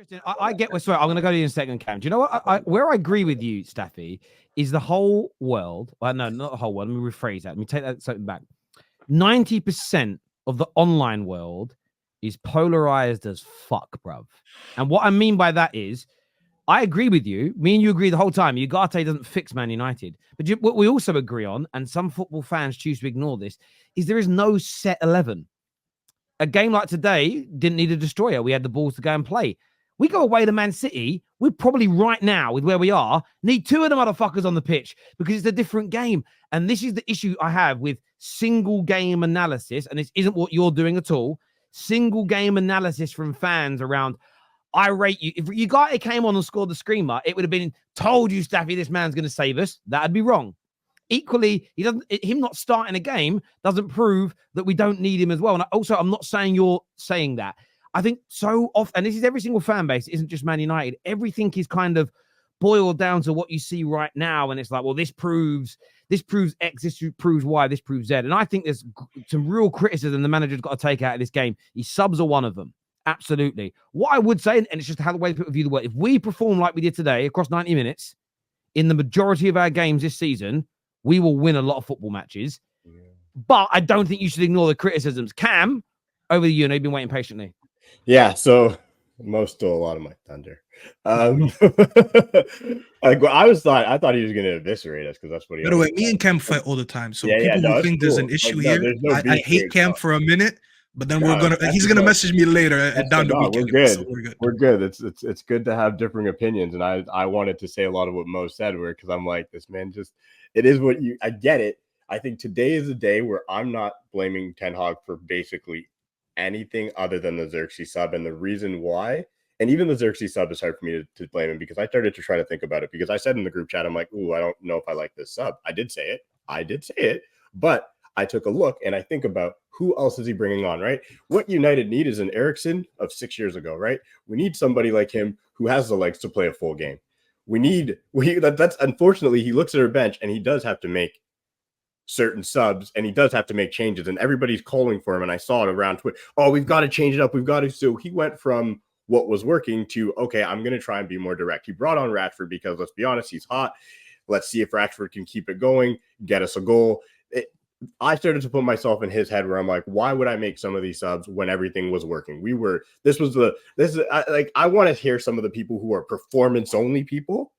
Interesting. I get where. Sorry, I'm going to go to you in a second, Cam. Do you know what? Where I agree with you, Staffy, is the whole world. Well, no, not the whole world. Let me rephrase that. Let me take that something back. 90% of the online world is polarized as fuck, bruv. And what I mean by that is, I agree with you. Me and you agree the whole time. Ugarte doesn't fix Man United. But what we also agree on, and some football fans choose to ignore this, is there is no set 11. A game like today didn't need a destroyer. We had the balls to go and play. We go away to Man City, we probably right now, with where we are, need two of the motherfuckers on the pitch because it's a different game. And this is the issue I have with single game analysis, and this isn't what you're doing at all. Single game analysis from fans around, I rate you. If Ugarte came on and scored the screamer, it would have been, told you, Staffy, this man's going to save us. That'd be wrong. Equally, him not starting a game doesn't prove that we don't need him as well. And also, I'm not saying you're saying that. I think so often, and this is every single fan base, it isn't just Man United. Everything is kind of boiled down to what you see right now. And it's like, well, this proves X, this proves Y, this proves Z. And I think there's some real criticism the manager's got to take out of this game. His subs are one of them. Absolutely. What I would say, and it's just how the way people view the world, if we perform like we did today across 90 minutes in the majority of our games this season, we will win a lot of football matches. Yeah. But I don't think you should ignore the criticisms. Cam, over to you. You've been waiting patiently. Yeah, so Mo stole a lot of my thunder. I thought he was going to eviscerate us because that's what he. By the way, me and Cam fight all the time, so people who think there's an issue here, I hate Cam for a minute, but then he's gonna message me later down the weekend. We're good. It's good to have differing opinions, and I wanted to say a lot of what Mo said, because I'm like, this man it is what you. I get it. I think today is a day where I'm not blaming Ten Hag for basically anything other than the Xerxes sub, and the reason why, and even the Xerxes sub is hard for me to blame him, because I started to try to think about it, because I said in the group chat, I'm like, ooh, I don't know if I like this sub. I did say it, but I took a look and I think about who else is he bringing on, right? What United need is an Eriksen of 6 years ago, right? We need somebody like him who has the legs to play a full game. That's unfortunately, he looks at our bench and he does have to make certain subs, and he does have to make changes, and everybody's calling for him. And I saw it around Twitter. Oh, we've got to change it up. So he went from what was working to, okay, I'm going to try and be more direct. He brought on Rashford because, let's be honest, he's hot. Let's see if Rashford can keep it going, get us a goal. I started to put myself in his head where I'm like, why would I make some of these subs when everything was working? I want to hear some of the people who are performance only people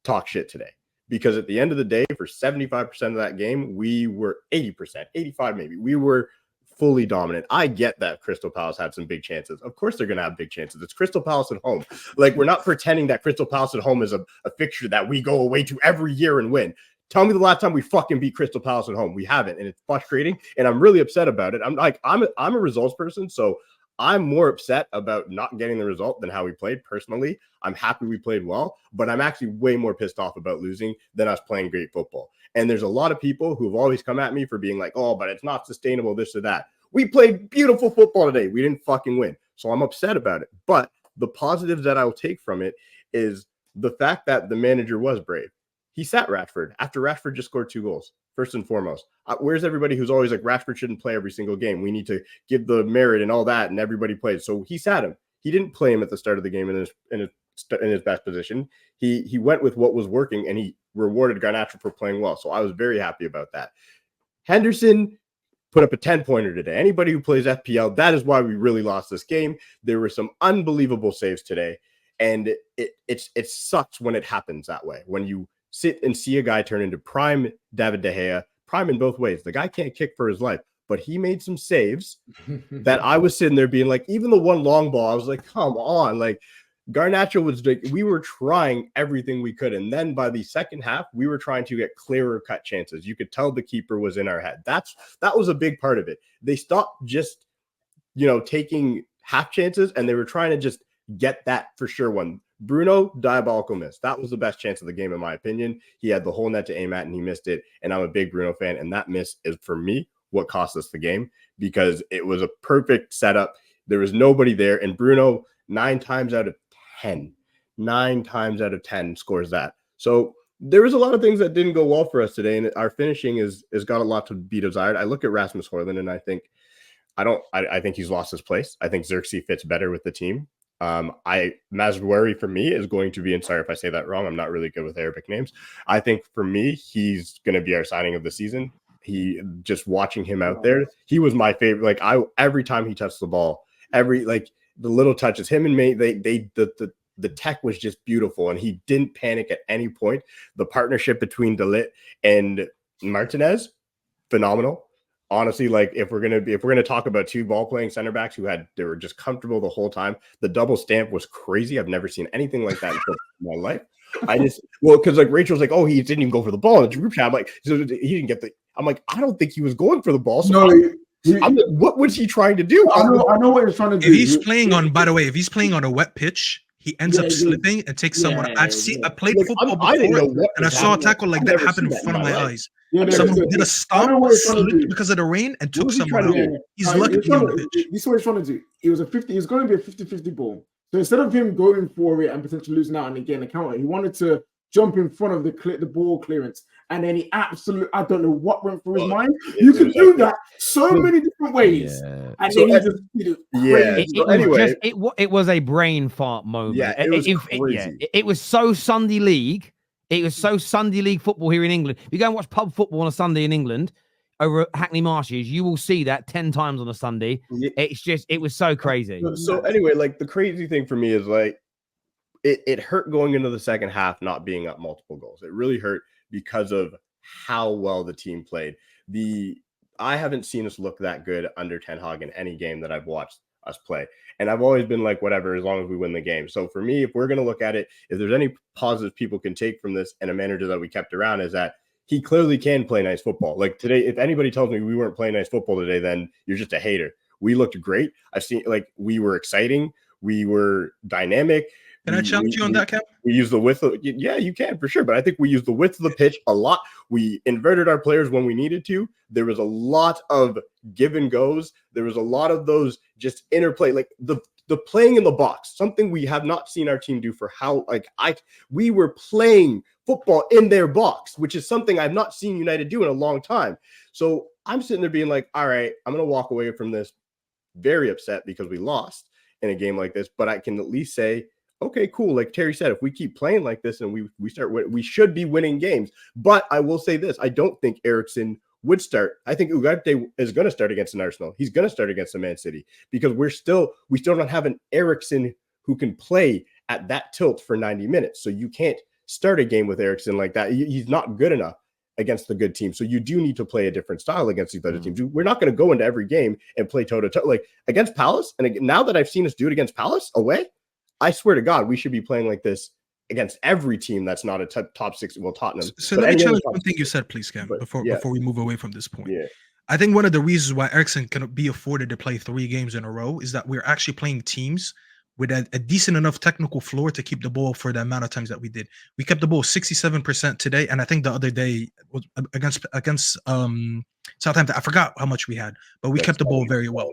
talk shit today. Because at the end of the day, for 75% of that game, we were 80%, 85 maybe. We were fully dominant. I get that Crystal Palace had some big chances. Of course they're going to have big chances. It's Crystal Palace at home. Like, we're not pretending that Crystal Palace at home is a fixture that we go away to every year and win. Tell me the last time we fucking beat Crystal Palace at home. We haven't, and it's frustrating, and I'm really upset about it. I'm a results person, so I'm more upset about not getting the result than how we played personally. I'm happy we played well, but I'm actually way more pissed off about losing than us playing great football. And there's a lot of people who've always come at me for being like, oh, but it's not sustainable, this or that. We played beautiful football today. We didn't fucking win. So I'm upset about it. But the positives that I'll take from it is the fact that the manager was brave. He sat Rashford after Rashford just scored 2 goals, first and foremost. Where's everybody who's always like, Rashford shouldn't play every single game? We need to give the merit and all that, and everybody played. So he sat him. He didn't play him at the start of the game in his best position. He went with what was working, and he rewarded Garnacho for playing well. So I was very happy about that. Henderson put up a 10-pointer today. Anybody who plays FPL, that is why we really lost this game. There were some unbelievable saves today, and it sucks when it happens that way, when you sit and see a guy turn into prime David De Gea, prime in both ways. The guy can't kick for his life, but he made some saves that I was sitting there being like, even the one long ball, I was like, come on. Like, Garnacho was like, we were trying everything we could. And then by the second half, we were trying to get clearer cut chances. You could tell the keeper was in our head. That was a big part of it. They stopped just, taking half chances, and they were trying to just get that for sure one. Bruno, diabolical miss. That was the best chance of the game, in my opinion. He had the whole net to aim at, and he missed it. And I'm a big Bruno fan, and that miss is, for me, what cost us the game, because it was a perfect setup. There was nobody there, and Bruno, 9 times out of 10 scores that. So there was a lot of things that didn't go well for us today, and our finishing has got a lot to be desired. I look at Rasmus Højlund, and I think he's lost his place. I think Xerxes fits better with the team. Mazwari for me is going to be, and sorry if I say that wrong, I'm not really good with Arabic names. I think for me, he's going to be our signing of the season. Just watching him out there, he was my favorite. Like every time he touched the ball, the little touches, him and me, the tech was just beautiful, and he didn't panic at any point. The partnership between De Ligt and Martinez, phenomenal. Honestly, like if we're gonna talk about two ball playing center backs they were just comfortable the whole time. The double stamp was crazy. I've never seen anything like that in my life. Because like Rachel's like, oh, he didn't even go for the ball in the group chat. I'm like, so he didn't get the. I'm like, I don't think he was going for the ball. So I'm like, what was he trying to do? I know what he's trying to do. If he's playing on, by the way, if he's playing on a wet pitch, he ends up slipping and takes someone. I played football before, and I saw a tackle like that happen in front of my eyes. Someone did a stomp, slipped because of the rain, and took someone out. He's lucky to be on the pitch. This is what he's trying to do. It was going to be a 50-50 ball. So instead of him going for it and potentially losing out and getting a counter, he wanted to jump in front of the ball clearance. And then I don't know what went through his mind. You can do that so many different ways. Yeah. And then he just did it. It was a brain fart moment. Yeah, it was crazy. It was so Sunday League. It was so Sunday League football here in England. If you go and watch pub football on a Sunday in England over at Hackney Marshes, you will see that 10 times on a Sunday. It was so crazy. So anyway, like the crazy thing for me is like it hurt going into the second half not being up multiple goals. It really hurt because of how well the team played. I haven't seen us look that good under Ten Hag in any game that I've watched us play. And I've always been like, whatever, as long as we win the game. So for me, if we're going to look at it, if there's any positive people can take from this and a manager that we kept around, is that he clearly can play nice football. Like today, if anybody tells me we weren't playing nice football today, then you're just a hater. We looked great. I've seen, like, we were exciting. We were dynamic. Can I challenge you on that, Cap? We use the width of, yeah, you can for sure. But I think we used the width of the pitch a lot. We inverted our players when we needed to. There was a lot of give and goes. There was a lot of those just interplay, like the playing in the box, something we have not seen our team do for we were playing football in their box, which is something I've not seen United do in a long time. So I'm sitting there being like, all right, I'm going to walk away from this very upset because we lost in a game like this. But I can at least say, okay, cool. Like Terry said, if we keep playing like this and we start, we should be winning games. But I will say this, I don't think Eriksen would start. I think Ugarte is going to start against an Arsenal. He's going to start against a Man City because we still don't have an Eriksen who can play at that tilt for 90 minutes. So you can't start a game with Eriksen like that. He's not good enough against the good team. So you do need to play a different style against these other teams. We're not going to go into every game and play toe-to-toe. Like against Palace, and now that I've seen us do it against Palace away, I swear to God, we should be playing like this against every team that's not a top six. Well, Tottenham. So let me challenge one thing you said, please, Cam, before we move away from this point. Yeah. I think one of the reasons why Eriksen can be afforded to play 3 games in a row is that we're actually playing teams with a decent enough technical floor to keep the ball for the amount of times that we did. We kept the ball 67% today, and I think the other day was against Southampton. I forgot how much we had, but we kept the ball very well.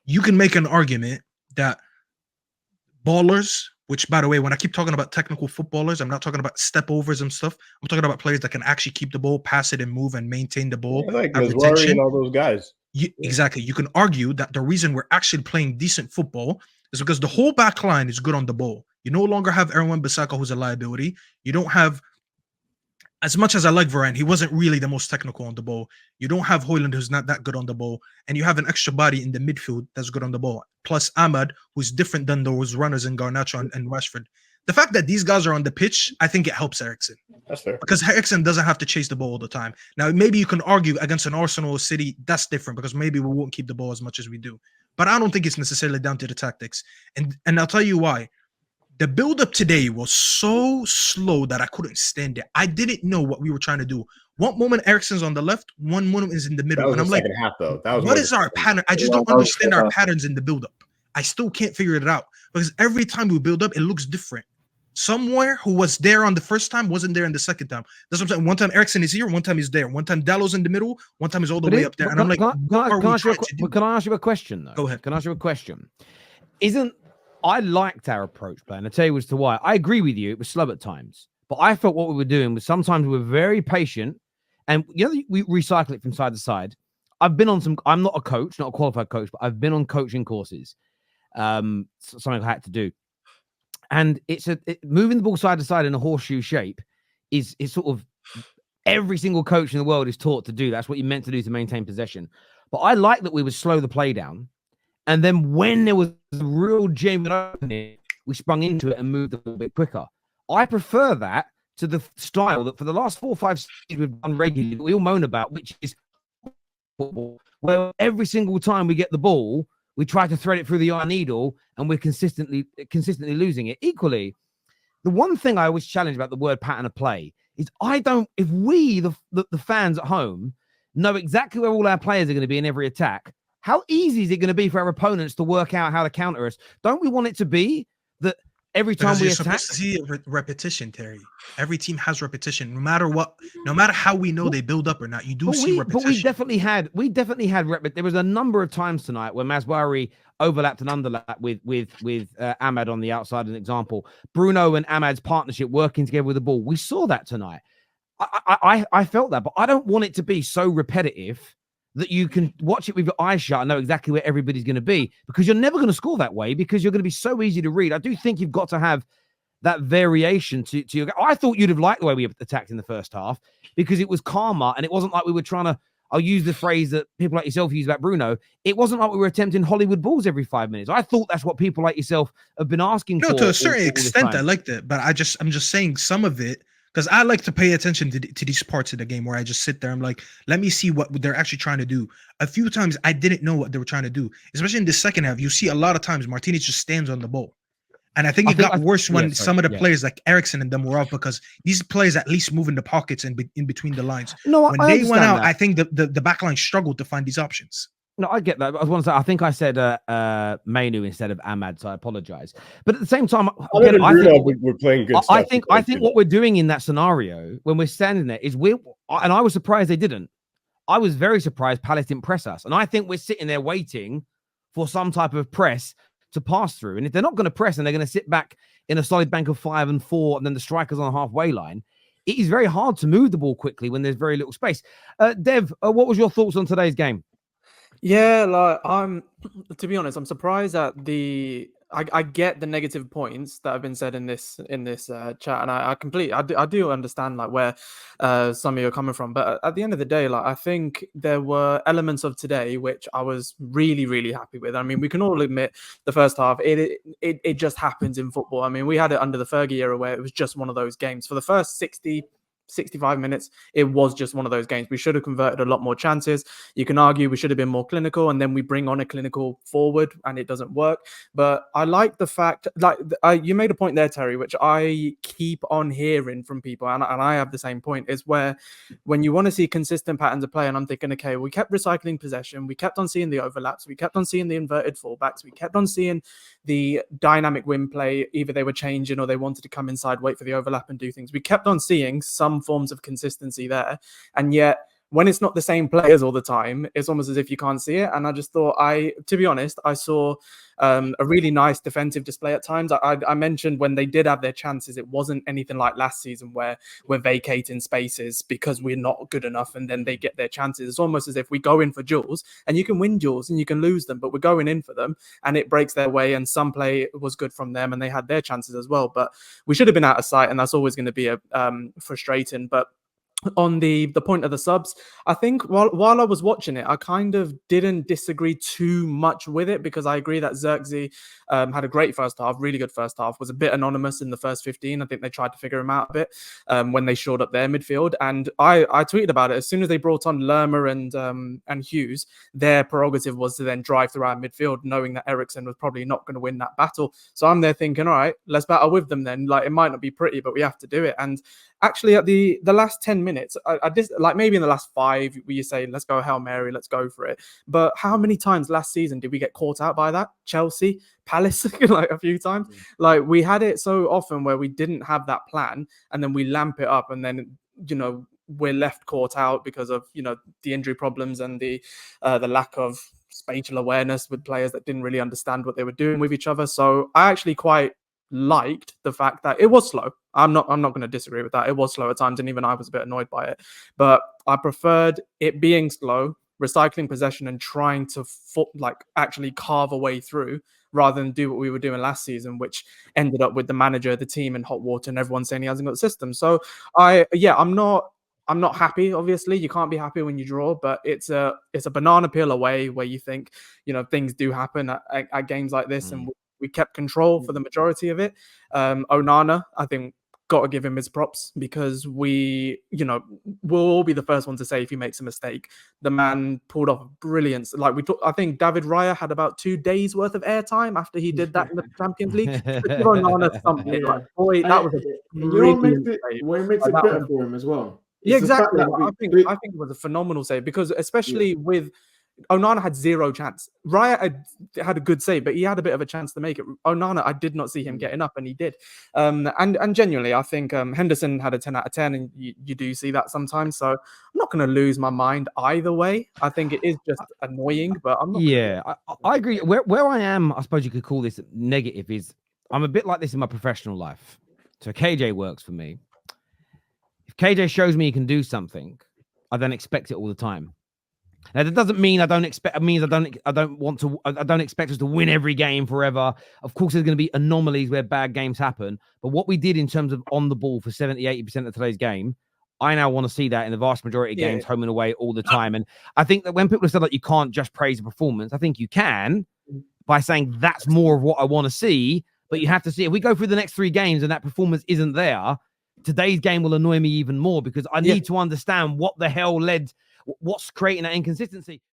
You can make an argument that ballers, which, by the way, when I keep talking about technical footballers, I'm not talking about step overs and stuff. I'm talking about players that can actually keep the ball, pass it, and move and maintain the ball. Yeah, like Mazwari and all those guys. Exactly. You can argue that the reason we're actually playing decent football is because the whole back line is good on the ball. You no longer have Erwan Bissaka, who's a liability. You don't have, as much as I like Varane, he wasn't really the most technical on the ball. You don't have Højlund, who's not that good on the ball. And you have an extra body in the midfield that's good on the ball. Plus Ahmad, who's different than those runners in Garnacho and Rashford. The fact that these guys are on the pitch, I think it helps Eriksen. That's fair. Because Eriksen doesn't have to chase the ball all the time. Now, maybe you can argue against an Arsenal or City, that's different because maybe we won't keep the ball as much as we do. But I don't think it's necessarily down to the tactics. And I'll tell you why. The build-up today was so slow that I couldn't stand it. I didn't know what we were trying to do. One moment Eriksen's on the left, one moment is in the middle. And I'm like, half, though. That was what is our pattern? I just don't understand our patterns in the build-up. I still can't figure it out. Because every time we build up, it looks different. Somewhere who was there on the first time wasn't there in the second time. That's what I'm saying. One time Eriksen is here, one time he's there. One time Dallow's in the middle, one time he's all the way up there. And I'm like, can I ask you a question, though? Go ahead. Can I ask you a question? I liked our approach plan. I'll tell you as to why. I agree with you. It was slow at times. But I felt what we were doing was sometimes we were very patient. And, we recycle it from side to side. I've been on I'm not a coach, not a qualified coach, but I've been on coaching courses. Something I had to do. And moving the ball side to side in a horseshoe shape is sort of every single coach in the world is taught to do. That's what you're meant to do to maintain possession. But I like that we would slow the play down. And then when there was a real genuine opening, we sprung into it and moved a little bit quicker. I prefer that to the style that for the last 4 or 5 seasons we've done regularly, that we all moan about, which is football, where every single time we get the ball, we try to thread it through the eye needle and we're consistently losing it. Equally, the one thing I always challenge about the word pattern of play is if we, the fans at home, know exactly where all our players are going to be in every attack, how easy is it going to be for our opponents to work out how to counter us? Don't we want it to be that every time we attack? Supposed to see repetition, Terry. Every team has repetition, no matter what, no matter how we know they build up or not. You do see repetition. But we definitely had there was a number of times tonight where Maswari overlapped and underlapped with Ahmad on the outside, an example. Bruno and Ahmad's partnership working together with the ball. We saw that tonight. I felt that, but I don't want it to be so repetitive that you can watch it with your eyes shut and know exactly where everybody's going to be, because you're never going to score that way, because you're going to be so easy to read. I do think you've got to have that variation to your. I thought you'd have liked the way we attacked in the first half, because it was calmer and it wasn't like we were trying to. I'll use the phrase that people like yourself use about Bruno. It wasn't like we were attempting Hollywood balls every 5 minutes. I thought that's what people like yourself have been asking for. No, to a certain extent, I liked it, but I'm just saying some of it, because I like to pay attention to these parts of the game where I just sit there. I'm like, let me see what they're actually trying to do. A few times I didn't know what they were trying to do, especially in the second half. You see a lot of times Martinez just stands on the ball. And I think it got worse when some of the players like Ericsson and them were off, because these players at least move in the pockets and in between the lines. No, when they went out, I think the back line struggled to find these options. No, I get that. I want to say, I think I said Mainu instead of Ahmad, so I apologize. But at the same time, again, we're playing good stuff. I think what we're doing in that scenario when we're standing there is and I was surprised they didn't. I was very surprised Palace didn't press us. And I think we're sitting there waiting for some type of press to pass through. And if they're not going to press and they're going to sit back in a solid bank of 5 and 4, and then the strikers on the halfway line, it is very hard to move the ball quickly when there's very little space. Dev, what was your thoughts on today's game? Yeah, like to be honest, I'm surprised at I get the negative points that have been said in this chat, and I do understand like where some of you are coming from, but at the end of the day, like I think there were elements of today which I was really, really happy with. I mean, we can all admit the first half it just happens in football. I mean, we had it under the Fergie era where it was just one of those games. For the first 65 minutes, it was just one of those games. We should have converted a lot more chances. You can argue we should have been more clinical, and then we bring on a clinical forward and it doesn't work. But I like the fact, like you made a point there, Terry, which I keep on hearing from people, and I have the same point, is where when you want to see consistent patterns of play, and I'm thinking, okay, we kept recycling possession, we kept on seeing the overlaps, we kept on seeing the inverted fullbacks, we kept on seeing the dynamic win play, either they were changing or they wanted to come inside, wait for the overlap and do things. We kept on seeing some forms of consistency there, and yet when it's not the same players all the time, it's almost as if you can't see it. And I just thought, to be honest, I saw a really nice defensive display at times. I mentioned when they did have their chances, it wasn't anything like last season where we're vacating spaces because we're not good enough and then they get their chances. It's almost as if we go in for duels, and you can win duels and you can lose them, but we're going in for them and it breaks their way, and some play was good from them and they had their chances as well. But we should have been out of sight, and that's always going to be frustrating. But on the point of the subs, I think while I was watching it, I kind of didn't disagree too much with it, because I agree that Xerxes had a great first half, really good first half, was a bit anonymous in the first 15. I think they tried to figure him out a bit when they shored up their midfield. And I tweeted about it. As soon as they brought on Lerma and Hughes, their prerogative was to then drive through our midfield, knowing that Ericsson was probably not going to win that battle. So I'm there thinking, all right, let's battle with them then. Like, it might not be pretty, but we have to do it. And actually, at the last 10 minutes, I just like maybe in the last 5, where you say, let's go Hail Mary, let's go for it. But how many times last season did we get caught out by that? Chelsea, Palace, like a few times. Like, we had it so often where we didn't have that plan, and then we lamp it up, and then, you know, we're left caught out because of, you know, the injury problems and the lack of spatial awareness with players that didn't really understand what they were doing with each other. So I actually quite liked the fact that it was slow. I'm not going to disagree with that. It was slow at times, and even I was a bit annoyed by it. But I preferred it being slow, recycling possession, and trying to actually carve a way through. rather than do what we were doing last season, which ended up with the manager, the team in hot water, and everyone saying he hasn't got the system. So I'm not happy. Obviously, you can't be happy when you draw, but it's a banana peel away where you think, things do happen at games like this, and we kept control for the majority of it. Onana, I think, got to give him his props, because we'll all be the first one to say if he makes a mistake. The man pulled off brilliance. I think David Raya had about 2 days worth of airtime after he did that in the Champions League. Onana something Yeah. Boy, that was a what makes brilliant it save. what makes it That better was- for him as well. Yeah, It's the fact exactly. that I think it was a phenomenal save, because especially with Onana had zero chance. Raya had a good save, but he had a bit of a chance to make it. Onana, I did not see him getting up, and he did. And genuinely, I think Henderson had a 10 out of 10, and you do see that sometimes. So I'm not going to lose my mind either way. I think it is just annoying, but I'm not. Yeah, I agree. Where I am, I suppose you could call this negative, is I'm a bit like this in my professional life. So KJ works for me. If KJ shows me he can do something, I then expect it all the time. Now that doesn't mean I don't expect. It means I don't expect us to win every game forever. Of course, there's going to be anomalies where bad games happen. But what we did in terms of on the ball for 70-80% of today's game, I now want to see that in the vast majority of games, home and away, all the time. And I think that when people have said like you can't just praise the performance, I think you can by saying that's more of what I want to see. But you have to see, if we go through the next 3 games and that performance isn't there, today's game will annoy me even more, because I need to understand what the hell led. What's creating that inconsistency?